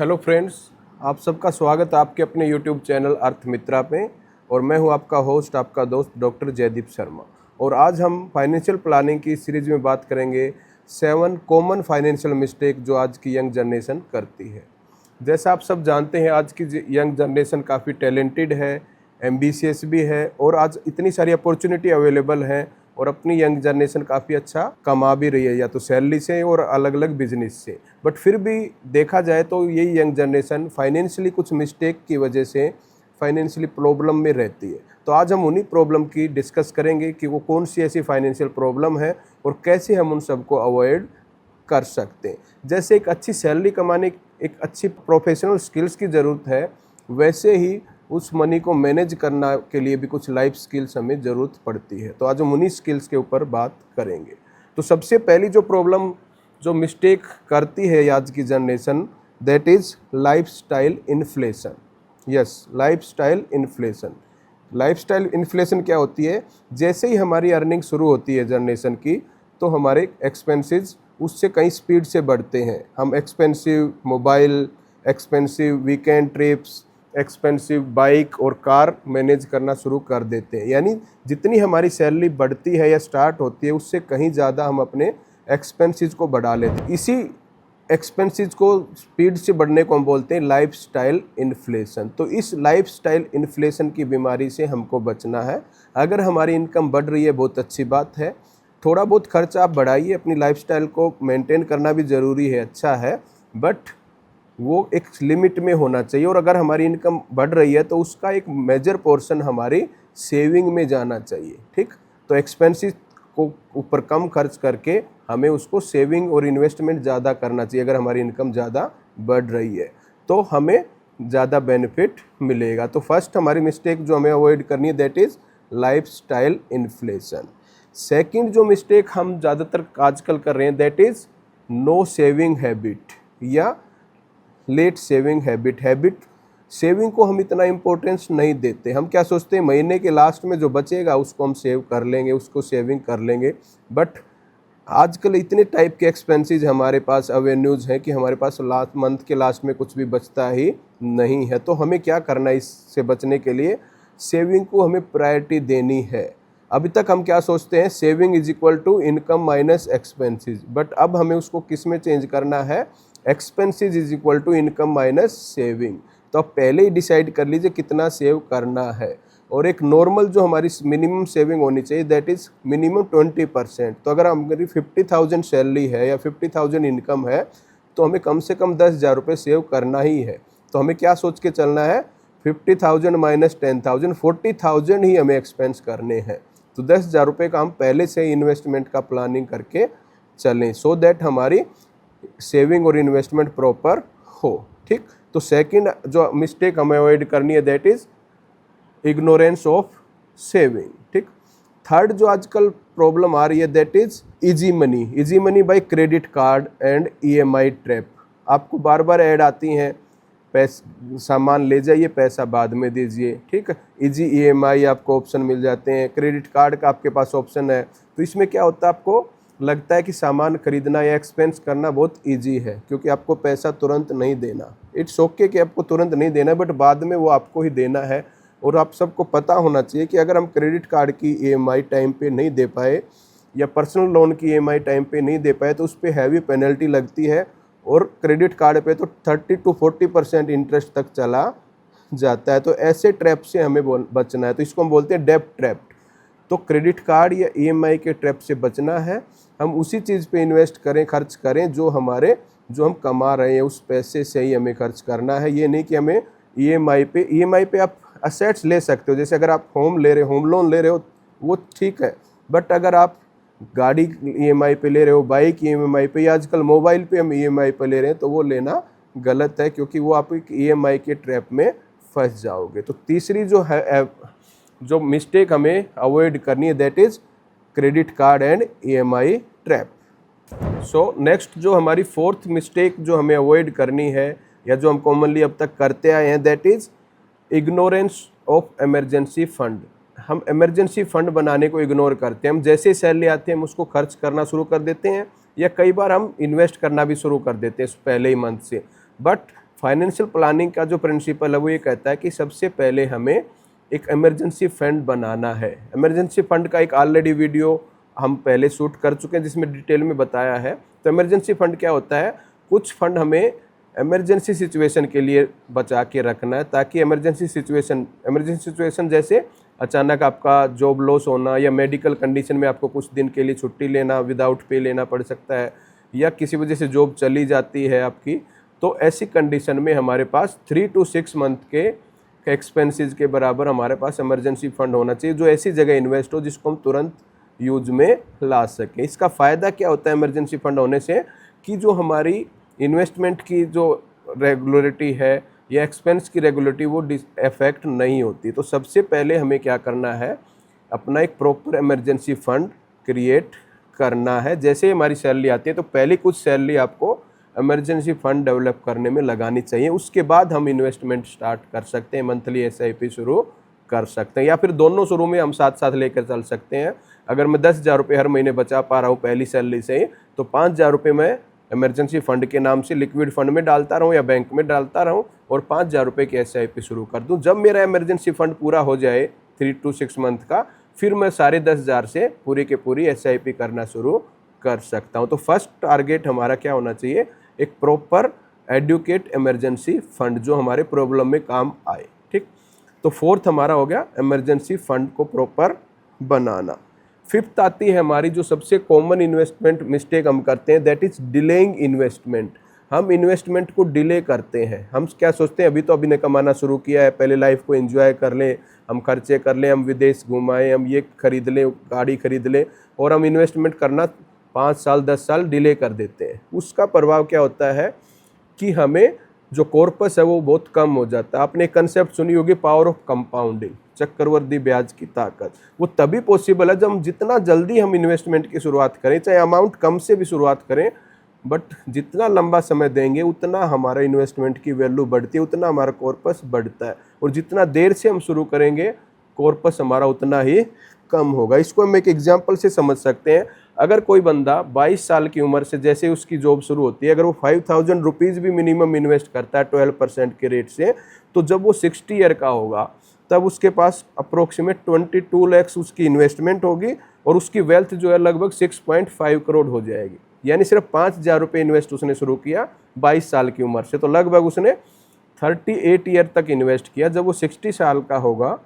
Hello friends, आप सबका स्वागत है आपके अपने यूट्यूब चैनल अर्थ मित्रा पे। और मैं हूं आपका होस्ट, आपका दोस्त डॉक्टर जयदीप शर्मा। और आज हम फाइनेंशियल प्लानिंग की सीरीज में बात करेंगे 7 कॉमन फाइनेंशियल मिस्टेक जो आज की यंग जनरेशन करती है। जैसा आप सब जानते हैं, आज की यंग जनरेशन काफ़ी टैलेंटेड है, एम्बिशियस भी है और आज इतनी सारी अपॉर्चुनिटी अवेलेबल है और अपनी यंग जनरेशन काफ़ी अच्छा कमा भी रही है, या तो सैलरी से और अलग अलग बिजनेस से। बट फिर भी देखा जाए तो यही यंग जनरेशन फाइनेंशियली कुछ मिस्टेक की वजह से फाइनेंशियली प्रॉब्लम में रहती है। तो आज हम उन्हीं प्रॉब्लम की डिस्कस करेंगे कि वो कौन सी ऐसी फाइनेंशियल प्रॉब्लम है और कैसे हम उन सबको अवॉइड कर सकते हैं। जैसे एक अच्छी सैलरी कमाने, एक अच्छी प्रोफेशनल स्किल्स की ज़रूरत है, वैसे ही उस मनी को मैनेज करना के लिए भी कुछ लाइफ स्किल्स हमें ज़रूरत पड़ती है। तो आज हम उन्हीं स्किल्स के ऊपर बात करेंगे। तो सबसे पहली जो प्रॉब्लम, जो मिस्टेक करती है आज की generation, that is lifestyle inflation. Yes, lifestyle inflation. Lifestyle inflation क्या होती है? जैसे ही हमारी अर्निंग शुरू होती है जनरेशन की, तो हमारे एक्सपेंसेस उससे कई स्पीड से बढ़ते हैं। हम expensive mobile, expensive weekend trips, expensive bike और कार मैनेज करना शुरू कर देते हैं। यानी जितनी हमारी सैलरी बढ़ती है या स्टार्ट होती है, उससे कहीं ज़्यादा हम अपने एक्सपेंसेस को बढ़ा लेते हैं। इसी एक्सपेंसेस को स्पीड से बढ़ने को हम बोलते हैं लाइफस्टाइल इन्फ्लेशन। तो इस लाइफस्टाइल इन्फ्लेशन की बीमारी से हमको बचना है। अगर हमारी इनकम बढ़ रही है, बहुत अच्छी बात है, थोड़ा बहुत खर्चा आप बढ़ाइए, अपनी लाइफस्टाइल को मेंटेन करना भी ज़रूरी है, अच्छा है, बट वो एक लिमिट में होना चाहिए। और अगर हमारी इनकम बढ़ रही है तो उसका एक मेजर पोर्शन हमारी सेविंग में जाना चाहिए। ठीक, तो एक्सपेंसेस को ऊपर कम खर्च करके हमें उसको सेविंग और इन्वेस्टमेंट ज़्यादा करना चाहिए। अगर हमारी इनकम ज़्यादा बढ़ रही है तो हमें ज़्यादा बेनिफिट मिलेगा। तो फर्स्ट हमारी मिस्टेक जो हमें अवॉइड करनी है, that is lifestyle inflation. Second जो मिस्टेक हम ज़्यादातर आजकल कर रहे हैं, that is no saving habit या लेट सेविंग हैबिट। सेविंग को हम इतना इम्पोर्टेंस नहीं देते। हम क्या सोचते हैं, महीने के लास्ट में जो बचेगा उसको हम सेव कर लेंगे, उसको सेविंग कर लेंगे। बट आजकल इतने टाइप के एक्सपेंसेस हमारे पास अवेन्यूज़ हैं कि हमारे पास लास्ट मंथ के लास्ट में कुछ भी बचता ही नहीं है। तो हमें क्या करना है इससे बचने के लिए? सेविंग को हमें प्रायोरिटी देनी है। अभी तक हम क्या सोचते हैं, saving is equal to income minus expenses, but अब हमें उसको किस में चेंज करना है? Expenses is equal to income minus saving. तो आप पहले ही डिसाइड कर लीजिए कितना सेव करना है। और एक नॉर्मल जो हमारी मिनिमम सेविंग होनी चाहिए, दैट इज़ मिनिमम 20%। तो अगर हमारी 50,000 सैलरी है या 50,000 इनकम है, तो हमें कम से कम 10,000 रुपये सेव करना ही है। तो हमें क्या सोच के चलना है? 50,000 माइनस 10,000, 40,000 ही हमें एक्सपेंस करने हैं। तो 10,000 रुपये का हम पहले से ही इन्वेस्टमेंट का प्लानिंग करके चलें, सो दैट हमारी सेविंग और इन्वेस्टमेंट प्रॉपर हो। ठीक, तो सेकंड जो मिस्टेक हमें अवॉइड करनी है, that is ignorance of saving. ठीक, थर्ड जो आजकल प्रॉब्लम आ रही है, that is easy money by credit card and EMI trap. आपको बार बार ऐड आती हैं, सामान ले जाइए, पैसा बाद में दीजिए। ठीक है, इजी ईएमआई आपको ऑप्शन मिल जाते हैं, क्रेडिट कार्ड का आपके पास ऑप्शन है। तो इसमें क्या होता है, आपको लगता है कि सामान खरीदना या एक्सपेंस करना बहुत इजी है, क्योंकि आपको पैसा तुरंत नहीं देना। इट्स ओके कि आपको तुरंत नहीं देना, बट बाद में वो आपको ही देना है। और आप सबको पता होना चाहिए कि अगर हम क्रेडिट कार्ड की ईएमआई टाइम पे नहीं दे पाए या पर्सनल लोन की ईएमआई टाइम पे नहीं दे पाए, तो उस पर हैवी पेनल्टी लगती है। और क्रेडिट कार्ड पे तो 30 to 40% इंटरेस्ट तक चला जाता है। तो ऐसे ट्रैप से हमें बचना है। तो इसको हम बोलते हैं डेब्ट ट्रैप। तो क्रेडिट कार्ड या ईएमआई के ट्रैप से बचना है। हम उसी चीज़ पे इन्वेस्ट करें, खर्च करें जो हम कमा रहे हैं, उस पैसे से ही हमें खर्च करना है। ये नहीं कि हमें ईएमआई पे आप असेट्स ले सकते हो। जैसे अगर आप होम लोन ले रहे हो, वो ठीक है, बट अगर आप गाड़ी ईएमआई पे ले रहे हो, बाइक ईएमआई पे, या आजकल मोबाइल पे हम ईएमआई पे ले रहे हैं, तो वो लेना गलत है, क्योंकि वो आप एक ईएमआई के ट्रैप में फंस जाओगे। तो तीसरी जो मिस्टेक हमें अवॉइड करनी है, that is credit card and EMI trap. So next जो हमारी फोर्थ मिस्टेक जो हमें अवॉइड करनी है, या जो हम कॉमनली अब तक करते आए हैं, that is ignorance of emergency fund. हम इमरजेंसी फंड बनाने को इग्नोर करते हैं। हम जैसे सैलरी आती है हम उसको खर्च करना शुरू कर देते हैं, या कई बार हम इन्वेस्ट करना भी शुरू कर देते हैं पहले ही मंथ से। बट फाइनेंशियल प्लानिंग का जो प्रिंसिपल है वो ये कहता है कि सबसे पहले हमें एक इमरजेंसी फंड बनाना है। इमरजेंसी फंड का एक ऑलरेडी वीडियो हम पहले शूट कर चुके हैं जिसमें डिटेल में बताया है। तो इमरजेंसी फंड क्या होता है, कुछ फंड हमें इमरजेंसी सिचुएशन के लिए बचा के रखना है, ताकि इमरजेंसी सिचुएशन जैसे अचानक आपका जॉब लॉस होना या मेडिकल कंडीशन में आपको कुछ दिन के लिए छुट्टी लेना विदाउट पे लेना पड़ सकता है, या किसी वजह से जॉब चली जाती है आपकी, तो ऐसी कंडीशन में हमारे पास 3 to 6 मंथ के एक्सपेंसेस के बराबर हमारे पास इमरजेंसी फंड होना चाहिए, जो ऐसी जगह इन्वेस्ट हो जिसको हम तुरंत यूज में ला सकें। इसका फ़ायदा क्या होता है इमरजेंसी फंड होने से, कि जो हमारी इन्वेस्टमेंट की जो रेगुलरिटी है या एक्सपेंस की रेगुलरिटी वो इफेक्ट नहीं होती। तो सबसे पहले हमें क्या करना है, अपना एक प्रॉपर इमरजेंसी फंड क्रिएट करना है। जैसे ही हमारी सैलरी आती है तो पहले कुछ सैलरी आपको इमरजेंसी फंड डेवलप करने में लगानी चाहिए, उसके बाद हम इन्वेस्टमेंट स्टार्ट कर सकते हैं, मंथली SIP शुरू कर सकते हैं, या फिर दोनों शुरू में हम साथ साथ लेकर चल सकते हैं। अगर मैं 10,000 रुपये हर महीने बचा पा रहा हूँ पहली सैलरी से, तो 5,000 रुपये मैं इमरजेंसी फंड के नाम से लिक्विड फंड में डालता रहूँ या बैंक में डालता रहूँ और 5,000 रुपये की SIP शुरू कर दूँ। जब मेरा इमरजेंसी फंड पूरा हो जाए 3 to 6 मंथ का, फिर मैं साढ़े 10,000 से पूरी के पूरी SIP करना शुरू कर सकता हूँ। तो फर्स्ट टारगेट हमारा क्या होना चाहिए, एक प्रॉपर एडुकेट इमरजेंसी फंड जो हमारे प्रॉब्लम में काम आए। ठीक, तो फोर्थ हमारा हो गया इमरजेंसी फंड को प्रॉपर बनाना। फिफ्थ आती है हमारी जो सबसे कॉमन इन्वेस्टमेंट मिस्टेक हम करते हैं, दैट इज डिलेइंग इन्वेस्टमेंट। हम इन्वेस्टमेंट को डिले करते हैं। हम क्या सोचते हैं, अभी ने कमाना शुरू किया है, पहले लाइफ को एंजॉय कर लें, हम खर्चे कर लें, हम विदेश घुमाएं, हम ये खरीद लें, गाड़ी खरीद लें, और हम इन्वेस्टमेंट करना 5 साल 10 साल डिले कर देते हैं। उसका प्रभाव क्या होता है कि हमें जो कॉर्पस है वो बहुत कम हो जाता है। आपने कंसेप्ट सुनी होगी, पावर ऑफ कंपाउंडिंग, चक्रवर्ती ब्याज की ताकत। वो तभी पॉसिबल है जब हम जितना जल्दी हम इन्वेस्टमेंट की शुरुआत करें, चाहे अमाउंट कम से भी शुरुआत करें, बट जितना लंबा समय देंगे उतना हमारा इन्वेस्टमेंट की वैल्यू बढ़ती है, उतना हमारा कॉर्पस बढ़ता है। और जितना देर से हम शुरू करेंगे, कॉर्पस हमारा उतना ही कम होगा। इसको हम एक एग्जाम्पल से समझ सकते हैं। अगर कोई बंदा 22 साल की उम्र से जैसे उसकी जॉब शुरू होती है, अगर वो 5,000 रुपीज़ भी मिनिमम इन्वेस्ट करता है 12% के रेट से, तो जब वो 60 ईयर का होगा तब उसके पास अप्रोक्सीमेट 22 लाख उसकी इन्वेस्टमेंट होगी और उसकी वेल्थ जो है लगभग 6.5 करोड़ हो जाएगी। यानी सिर्फ 5,000 रुपये इन्वेस्ट उसने शुरू किया 22 साल की उम्र से, तो लगभग उसने 38 ईयर तक इन्वेस्ट किया। जब वो 60 साल का होगा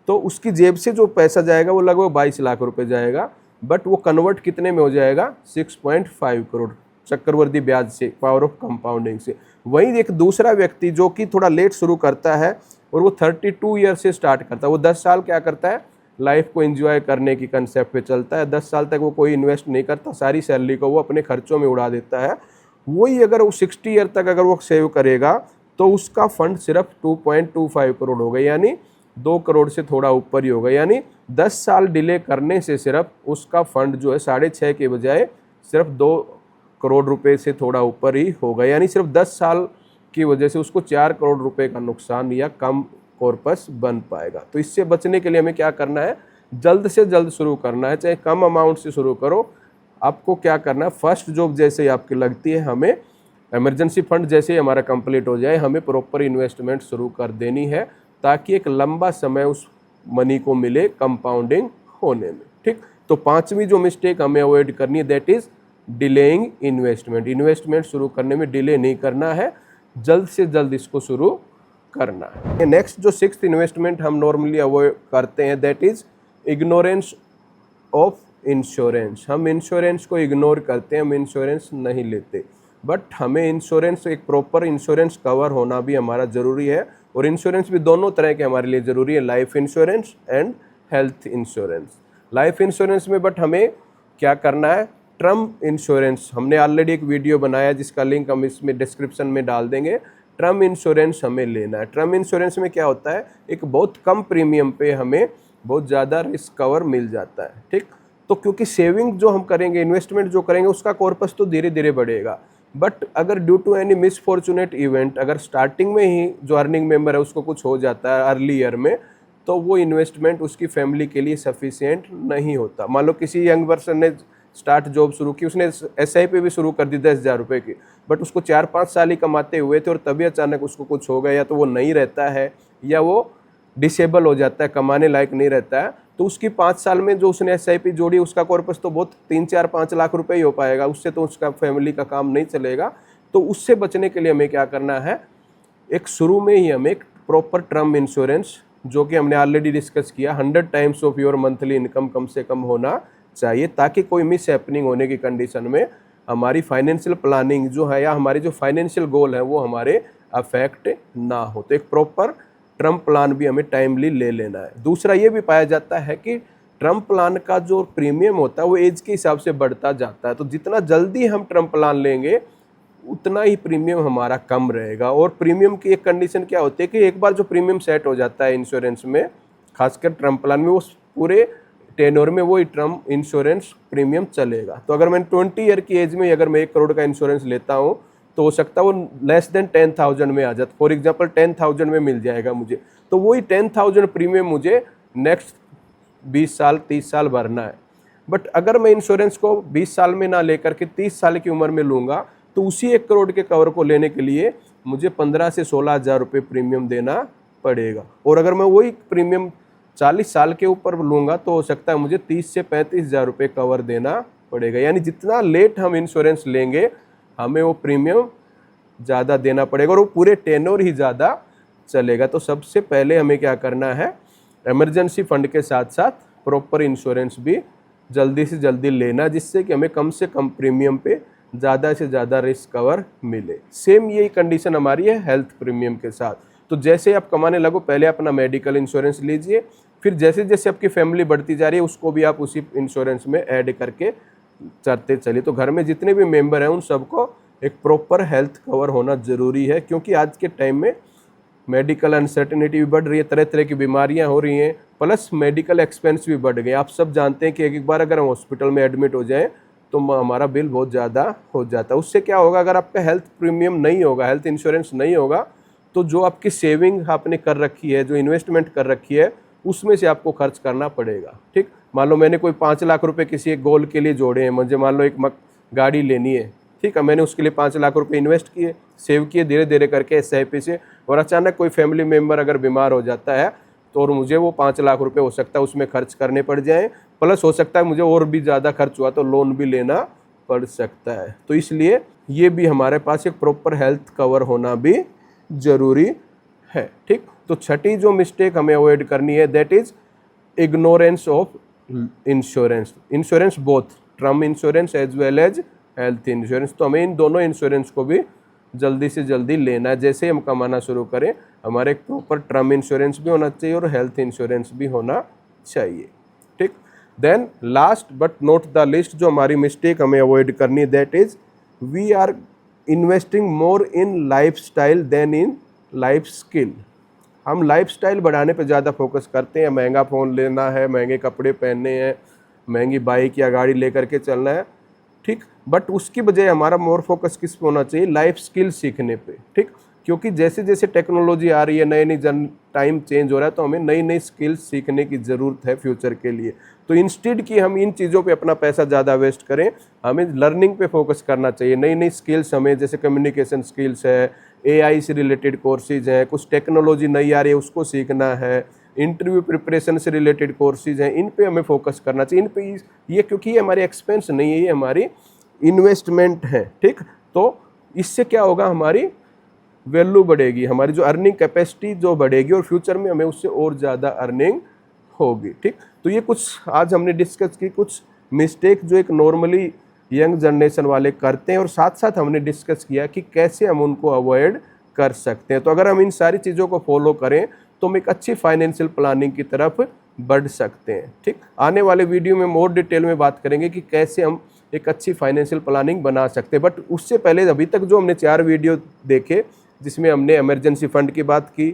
तो उसकी जेब से जो पैसा जाएगा वो लगभग 22 लाख रुपए जाएगा, बट वो कन्वर्ट कितने में हो जाएगा, 6.5 करोड़, चक्रवर्ती ब्याज से, पावर ऑफ कंपाउंडिंग से। वहीं एक दूसरा व्यक्ति जो कि थोड़ा लेट शुरू करता है और वो 32 ईयर से स्टार्ट करता है, वो 10 साल क्या करता है, लाइफ को एंजॉय करने की कंसेप्ट पे चलता है। 10 साल तक वो कोई इन्वेस्ट नहीं करता, सारी सैलरी को वो अपने खर्चों में उड़ा देता है। वही अगर वो 60 ईयर तक अगर वो सेव करेगा तो उसका फंड सिर्फ 2.25 करोड़ हो गए, यानी 2 करोड़ से थोड़ा ऊपर ही होगा। यानी 10 साल डिले करने से सिर्फ उसका फंड जो है 6.5 के बजाय सिर्फ 2 करोड़ रुपए से थोड़ा ऊपर ही होगा। यानी सिर्फ 10 साल की वजह से उसको 4 करोड़ रुपए का नुकसान या कम कॉर्पस बन पाएगा। तो इससे बचने के लिए हमें क्या करना है, जल्द से जल्द शुरू करना है, चाहे कम अमाउंट से शुरू करो। आपको क्या करना है, फर्स्ट जॉब जैसे ही आपकी लगती है, हमें इमरजेंसी फंड जैसे ही हमारा कंप्लीट हो जाए, हमें प्रॉपर इन्वेस्टमेंट शुरू कर देनी है, ताकि एक लंबा समय उस मनी को मिले कंपाउंडिंग होने में। ठीक, तो 5वीं जो मिस्टेक हमें अवॉइड करनी है, that is delaying investment. Investment शुरू करने में डिले नहीं करना है, जल्द से जल्द इसको शुरू करना है। नेक्स्ट जो 6th इन्वेस्टमेंट हम नॉर्मली अवॉइड करते हैं, that is ignorance of insurance. हम इंश्योरेंस को इग्नोर करते हैं, हम इंश्योरेंस नहीं लेते, बट हमें इंश्योरेंस, एक प्रॉपर इंश्योरेंस कवर होना भी हमारा ज़रूरी है। और इंश्योरेंस भी दोनों तरह के हमारे लिए ज़रूरी है, life insurance and health insurance. Life insurance में बट हमें क्या करना है, टर्म इंश्योरेंस, हमने ऑलरेडी एक वीडियो बनाया जिसका लिंक हम इसमें डिस्क्रिप्शन में डाल देंगे। टर्म इंश्योरेंस हमें लेना है। टर्म इंश्योरेंस में क्या होता है, एक बहुत कम प्रीमियम पे हमें बहुत ज़्यादा रिस्क कवर मिल जाता है। ठीक, तो क्योंकि सेविंग जो हम करेंगे, इन्वेस्टमेंट जो करेंगे, उसका कॉर्पस तो धीरे धीरे बढ़ेगा, बट अगर due to any misfortunate event, अगर स्टार्टिंग में ही जो अर्निंग मेंबर है उसको कुछ हो जाता है अर्ली ईयर में, तो वो इन्वेस्टमेंट उसकी फैमिली के लिए सफिशिएंट नहीं होता। मान लो किसी यंग पर्सन ने स्टार्ट जॉब शुरू की, उसने SIP भी शुरू कर दी 10,000 रुपये की, बट उसको 4-5 साल ही कमाते हुए थे और तभी अचानक उसको कुछ हो गया, या तो वो नहीं रहता है या वो डिसेबल हो जाता है, कमाने लायक नहीं रहता है, तो उसकी 5 साल में जो उसने SIP जोड़ी उसका कॉर्पस तो बहुत 3-4-5 लाख रुपए ही हो पाएगा, उससे तो उसका फैमिली का काम नहीं चलेगा। तो उससे बचने के लिए हमें क्या करना है, एक शुरू में ही हमें एक प्रॉपर टर्म इंश्योरेंस, जो कि हमने ऑलरेडी डिस्कस किया, 100 times of your monthly income कम से कम होना चाहिए, ताकि कोई मिस हैपनिंग होने की कंडीशन में हमारी फाइनेंशियल प्लानिंग जो है या हमारे जो फाइनेंशियल गोल है वो हमारे अफेक्ट ना हो। तो एक प्रॉपर टर्म प्लान भी हमें टाइमली ले लेना है। दूसरा ये भी पाया जाता है कि टर्म प्लान का जो प्रीमियम होता है वो एज के हिसाब से बढ़ता जाता है, तो जितना जल्दी हम टर्म प्लान लेंगे उतना ही प्रीमियम हमारा कम रहेगा। और प्रीमियम की एक कंडीशन क्या होती है कि एक बार जो प्रीमियम सेट हो जाता है इंश्योरेंस में, खासकर टर्म प्लान में, वो पूरे टेन्योर में वही टर्म इंश्योरेंस प्रीमियम चलेगा। तो अगर मैं 20 ईयर की एज में अगर मैं 1 करोड़ का इंश्योरेंस लेता हूँ तो हो सकता है वो लेस देन 10,000 में आ जाता, फॉर एग्जांपल 10,000 में मिल जाएगा मुझे, तो वही 10,000 प्रीमियम मुझे नेक्स्ट 20 साल 30 साल भरना है। बट अगर मैं इंश्योरेंस को 20 साल में ना लेकर के 30 साल की उम्र में लूँगा तो उसी 1 करोड़ के कवर को लेने के लिए मुझे 15 से 16,000 रुपये प्रीमियम देना पड़ेगा। और अगर मैं वही प्रीमियम 40 साल के ऊपर लूँगा तो हो सकता है मुझे 30 से 35,000 रुपये कवर देना पड़ेगा। यानी जितना लेट हम इंश्योरेंस लेंगे हमें वो प्रीमियम ज़्यादा देना पड़ेगा और वो पूरे टेन्योर ही ज़्यादा चलेगा। तो सबसे पहले हमें क्या करना है, इमरजेंसी फंड के साथ साथ प्रॉपर इंश्योरेंस भी जल्दी से जल्दी लेना, जिससे कि हमें कम से कम प्रीमियम पे ज़्यादा से ज़्यादा रिस्क कवर मिले। सेम यही कंडीशन हमारी है हेल्थ प्रीमियम के साथ। तो जैसे आप कमाने लगो पहले अपना मेडिकल इंश्योरेंस लीजिए, फिर जैसे जैसे आपकी फैमिली बढ़ती जा रही है उसको भी आप उसी इंश्योरेंस में ऐड करके चलते चलिए। तो घर में जितने भी मेंबर हैं उन सबको एक प्रॉपर हेल्थ कवर होना ज़रूरी है, क्योंकि आज के टाइम में मेडिकल अनसर्टेनिटी भी बढ़ रही है, तरह तरह की बीमारियां हो रही हैं, प्लस मेडिकल एक्सपेंस भी बढ़ गए। आप सब जानते हैं कि एक बार अगर हम हॉस्पिटल में एडमिट हो जाएं तो हमारा बिल बहुत ज़्यादा हो जाता है। उससे क्या होगा, अगर आपका हेल्थ प्रीमियम नहीं होगा, हेल्थ इंश्योरेंस नहीं होगा, तो जो आपकी सेविंग आपने कर रखी है, जो इन्वेस्टमेंट कर रखी है, उसमें से आपको खर्च करना पड़ेगा। ठीक, मान लो मैंने कोई 5 लाख रुपए किसी एक गोल के लिए जोड़े हैं, मुझे मान लो एक गाड़ी लेनी है, ठीक है, मैंने उसके लिए 5 लाख रुपए इन्वेस्ट किए, सेव किए धीरे धीरे करके SIP से, और अचानक कोई फैमिली मेम्बर अगर बीमार हो जाता है तो और मुझे वो 5 लाख रुपए हो सकता है उसमें खर्च करने पड़ जाएँ, प्लस हो सकता है मुझे और भी ज़्यादा खर्च हुआ तो लोन भी लेना पड़ सकता है। तो इसलिए ये भी हमारे पास एक प्रॉपर हेल्थ कवर होना भी ज़रूरी है। ठीक, तो छठी जो मिस्टेक हमें अवॉइड करनी है, that is ignorance of insurance. Insurance both term insurance as well as health insurance. तो हमें इन दोनों इंश्योरेंस को भी जल्दी से जल्दी लेना है। जैसे हम कमाना शुरू करें हमारे एक प्रॉपर टर्म इंश्योरेंस भी होना चाहिए और हेल्थ इंश्योरेंस भी होना चाहिए। ठीक, then last but not the list जो हमारी मिस्टेक हमें अवॉइड करनी है, that is we are investing more in life style than in life skill. हम लाइफ स्टाइल बढ़ाने पर ज़्यादा फोकस करते हैं, महंगा फ़ोन लेना है, महंगे कपड़े पहनने हैं, महंगी बाइक या गाड़ी लेकर के चलना है, ठीक, बट उसकी बजाय हमारा मोर फोकस किस पे होना चाहिए, लाइफ स्किल सीखने पे। ठीक, क्योंकि जैसे जैसे टेक्नोलॉजी आ रही है, नई नई टाइम चेंज हो रहा है, तो हमें नई नई स्किल्स सीखने की ज़रूरत है फ्यूचर के लिए। तो इंस्टेड कि हम इन चीज़ों पे अपना पैसा ज़्यादा वेस्ट करें, हमें लर्निंग पे फोकस करना चाहिए। नई नई स्किल्स हमें, जैसे कम्युनिकेशन स्किल्स है, AI से रिलेटेड कोर्सेज हैं, कुछ टेक्नोलॉजी नई आ रही है उसको सीखना है, इंटरव्यू प्रिपरेशन से रिलेटेड कोर्सेज हैं, इन पे हमें फोकस करना चाहिए। इन पे ये क्योंकि ये हमारे एक्सपेंस नहीं है, ये हमारी इन्वेस्टमेंट है। ठीक, तो इससे क्या होगा, हमारी वैल्यू बढ़ेगी, हमारी जो अर्निंग कैपेसिटी जो बढ़ेगी और फ्यूचर में हमें उससे और ज़्यादा अर्निंग होगी। ठीक, तो ये कुछ आज हमने डिस्कस की कुछ मिस्टेक जो एक नॉर्मली यंग जनरेशन वाले करते हैं, और साथ साथ हमने डिस्कस किया कि कैसे हम उनको अवॉइड कर सकते हैं। तो अगर हम इन सारी चीज़ों को फॉलो करें तो हम एक अच्छी फाइनेंशियल प्लानिंग की तरफ बढ़ सकते हैं। ठीक, आने वाले वीडियो में मोर डिटेल में बात करेंगे कि कैसे हम एक अच्छी फाइनेंशियल प्लानिंग बना सकते हैं। बट उससे पहले अभी तक जो हमने 4 वीडियो देखे, जिसमें हमने इमरजेंसी फंड की बात की,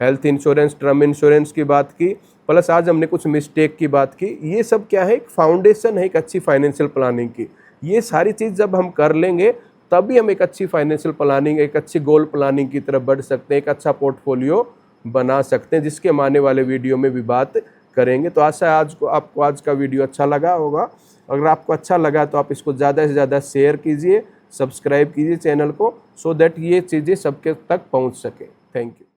हेल्थ इंश्योरेंस, टर्म इंश्योरेंस की बात की, प्लस आज हमने कुछ मिस्टेक की बात की, ये सब क्या है, एक फाउंडेशन है एक अच्छी फाइनेंशियल प्लानिंग की। ये सारी चीज़ जब हम कर लेंगे तभी हम एक अच्छी फाइनेंशियल प्लानिंग, एक अच्छी गोल प्लानिंग की तरफ बढ़ सकते हैं, एक अच्छा पोर्टफोलियो बना सकते हैं, जिसके हम आने वाले वीडियो में भी बात करेंगे। तो आशा है आपको आज का वीडियो अच्छा लगा होगा। अगर आपको अच्छा लगा तो आप इसको ज़्यादा से ज़्यादा शेयर कीजिए, सब्सक्राइब कीजिए चैनल को, सो दैट ये चीज़ें सबके तक पहुंच सके। Thank you.